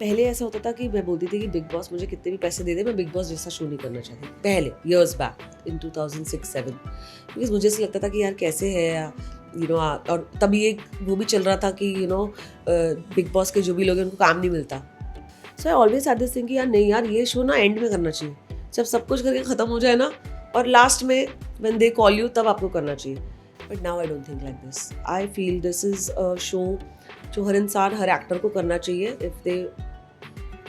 पहले ऐसा होता था कि मैं बोलती थी कि बिग बॉस मुझे कितने भी पैसे दे दे, मैं बिग बॉस जैसा शो नहीं करना चाहती। पहले इयर्स बैक इन 2006-7 बिकॉज मुझे ऐसा लगता था कि यार कैसे है और तभी एक वो भी चल रहा था कि बिग बॉस के जो भी लोग हैं उनको काम नहीं मिलता। So I always had this thing कि यार नहीं यार, ये शो ना एंड में करना चाहिए, जब सब कुछ करके ख़त्म हो जाए ना, और लास्ट में व्हेन दे कॉल यू तब आपको करना चाहिए। But now I don't think like this. I feel this is a show जो हर इंसान, हर एक्टर को करना चाहिए if they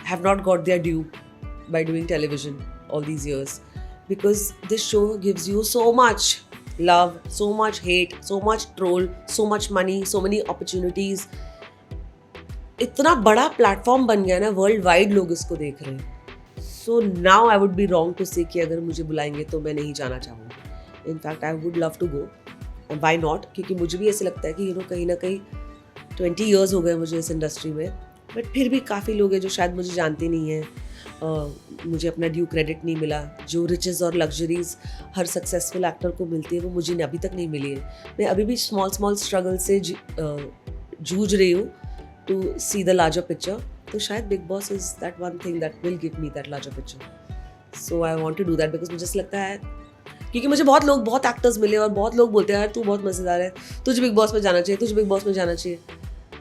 have not got their due by doing television all these years, because this show gives you so much love, so much hate, so much troll, so much money, so many opportunities. इतना बड़ा platform बन गया ना, world wide लोग इसको देख रहे हैं। So now I would be wrong to say कि अगर मुझे बुलाएंगे तो मैं नहीं जाना चाहूँगी। In fact I would love to go, and why not, क्योंकि मुझे भी ऐसे लगता है कि कहीं ना कहीं 20 years हो गए मुझे इस इंडस्ट्री में, बट फिर भी काफ़ी लोग हैं जो शायद मुझे जानते नहीं हैं। मुझे अपना ड्यू क्रेडिट नहीं मिला। जो रिचेस और लग्जरीज हर सक्सेसफुल एक्टर को मिलती है वो मुझे अभी तक नहीं मिली है। मैं अभी भी स्मॉल स्ट्रगल से जूझ रही हूँ to see the larger picture. तो शायद Bigg Boss is that one thing that will give me that larger picture. So I want to do that because मुझे ऐसा लगता है, क्योंकि मुझे बहुत एक्टर्स मिले और बहुत लोग बोलते हैं यार तू बहुत मज़ेदार है, तुझे बिग बॉस में जाना चाहिए, तुझे बिग बॉस में जाना चाहिए।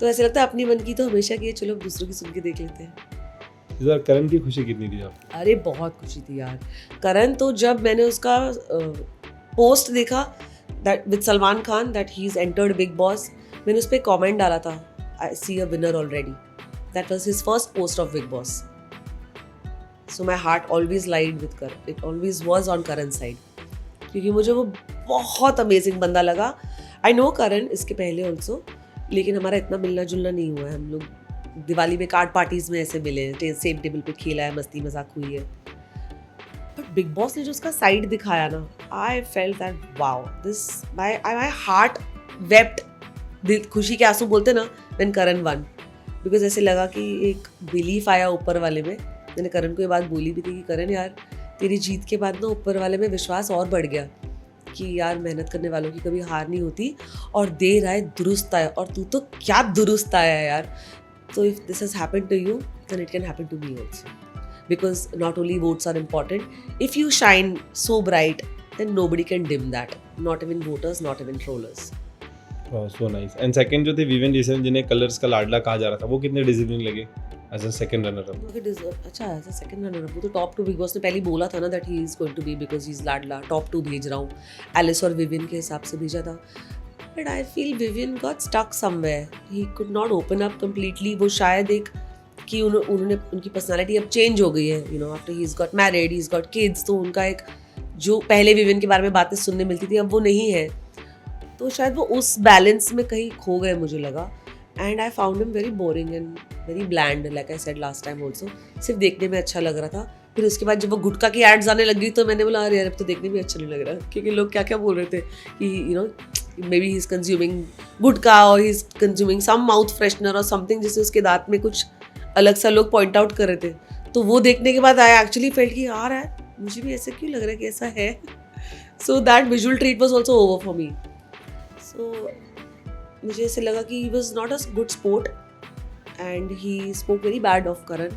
तो ऐसे लगता है अपनी मन की तो हमेशा की है, चलो दूसरों की सुन के देख लेते हैं। इस बार करण की खुशी कितनी थी आपको? अरे बहुत खुशी थी यार। करण तो जब मैंने उसका पोस्ट देखा that with Salman Khan that he is entered Bigg Boss, मैंने उस पर कॉमेंट डाला था, I see a winner already. That was his first post of Bigg Boss. So my heart always lied with Karan, it always was on Karan side, क्योंकि मुझे वो बहुत amazing बंदा लगा। आई नो करण इसके पहले ऑल्सो, लेकिन हमारा इतना मिलना जुलना नहीं हुआ है। हम लोग दिवाली में कार्ड पार्टीज में ऐसे मिले हैं, सेम टेबल पे खेला है, मस्ती मजाक हुई है। बट बिग बॉस ने जो उसका साइड दिखाया ना, I felt that wow, this my heart wept, दिल खुशी के आंसू बोलते ना, व्हेन करण वन। बिकॉज ऐसे लगा कि एक बिलीफ आया ऊपर वाले में। मैंने करण को ये बात बोली भी थी कि करण यार तेरी जीत के बाद ना ऊपर वाले में विश्वास और बढ़ गया कि यार मेहनत करने वालों की कभी हार नहीं होती, और देर आए दुरुस्त आए, और तू तो क्या दुरुस्त आया है यार। तो if this has happened to you then it can happen to me also, because not only votes are important, if you shine so bright then nobody can dim that, not even voters, not even trollers. So nice. And second जो थे woven recent, जिन्हें colours का लाडला कहा जा रहा था, वो कितने डिसिप्लिन लगे as a second runner up? अच्छा as a second runner up, वो तो टॉप 2 बिग बॉस ने पहले ही बोला था ना that he is going to be, because he is लाडला, टॉप 2 भेज रहा हूँ। एलिस और विविन के हिसाब से भेजा था, but I feel Vivian got stuck somewhere, he could not open up completely. वो शायद एक कि उन्होंने उनकी पर्सनालिटी अब चेंज हो गई है, after he is got married, he is got kids, तो उनका एक जो पहले विविन के बारे में बातें सुनने मिलती थी अब वो नहीं है। तो शायद वो उस बैलेंस में कहीं खो गए मुझे लगा। And I found him very boring and very bland, like I said last time also. सिर्फ देखने में अच्छा लग रहा था। फिर उसके बाद जब वो गुटखा की एड्स आने लगी तो मैंने बोला अरे यार अब तो देखने में अच्छा नहीं लग रहा, क्योंकि लोग क्या क्या बोल रहे थे कि maybe he is consuming gutkha और he is consuming some mouth freshener और समथिंग, जिससे उसके दांत में कुछ अलग सा लोग पॉइंट आउट कर रहे थे। तो वो देखने के बाद आई एक्चुअली फेल्ट कि यार मुझे भी ऐसा क्यों लग रहा है कि ऐसा है। So that visual treat was also over for me. So मुझे ऐसे लगा कि he was not a good sport and he spoke very bad of Karan.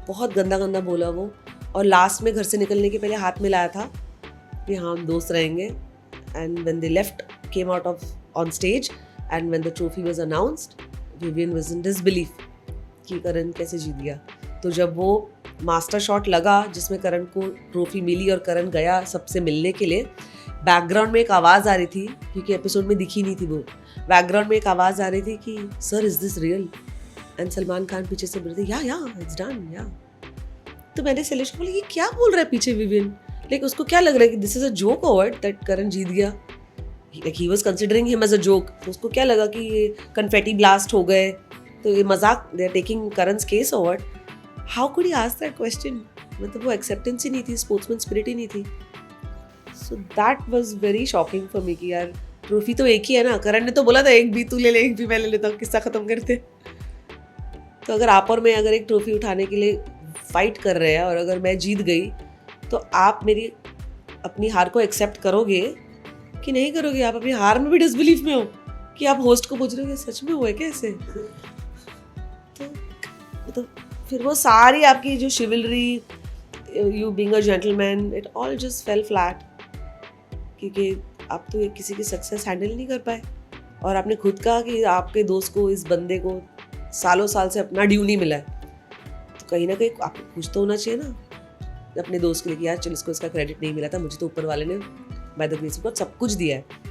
बहुत गंदा गंदा बोला वो, और लास्ट में घर से निकलने के पहले हाथ मिलाया था कि हाँ हम दोस्त रहेंगे। And when they left came out of on stage and when the trophy was announced, Vivian was in disbelief कि करण कैसे जीत गया। तो जब वो मास्टर शॉट लगा जिसमें करण को ट्रॉफी मिली और करण गया सबसे मिलने के लिए, बैकग्राउंड में एक आवाज़ आ रही थी, क्योंकि एपिसोड में दिखी नहीं थी वो, बैकग्राउंड में एक आवाज़ आ रही थी कि sir is this real, and Salman Khan पीछे से बोल रहे थे या इट्स डन या। तो मैंने शैलेश को बोला ये क्या बोल रहा है पीछे विविन, लाइक उसको क्या लग रहा है कि दिस इज अ जोक और व्हाट दैट करण जीत गया, like he was considering him as a joke. तो उसको क्या लगा कि ये कन्फेटी ब्लास्ट हो गए, तो ये मजाक, दे आर टेकिंग करण's केस और what. How could he ask that question, मतलब वो एक्सेप्टेंस ही नहीं थी, स्पोर्ट्समैन स्पिरिट ही नहीं थी। So that was very shocking for me कि यार ट्रॉफी तो एक ही है ना। करण ने तो बोला था एक भी तू ले ले, एक भी मैं ले लेता हूँ, किस्सा खत्म करते। तो अगर आप और मैं अगर एक ट्रॉफी उठाने के लिए फाइट कर रहे हैं और अगर मैं जीत गई, तो आप मेरी अपनी हार को एक्सेप्ट करोगे कि नहीं करोगे? आप अपनी हार में भी डिसबिलीफ में हो कि आप होस्ट को पूछ रहे हो सच में हुआ है क्या ऐसे? तो फिर वो सारी आपकी जो शिवलरी, you being a gentleman, it all just fail flat, क्योंकि आप तो किसी की सक्सेस हैंडल नहीं कर पाए। और आपने खुद कहा कि आपके दोस्त को, इस बंदे को सालों साल से अपना ड्यू नहीं मिला है, तो कहीं ना कहीं आपको कुछ तो होना चाहिए ना अपने दोस्त के लिए कि यार चल, इसको इसका क्रेडिट नहीं मिला था, मुझे तो ऊपर वाले ने by the grace of God सब कुछ दिया है।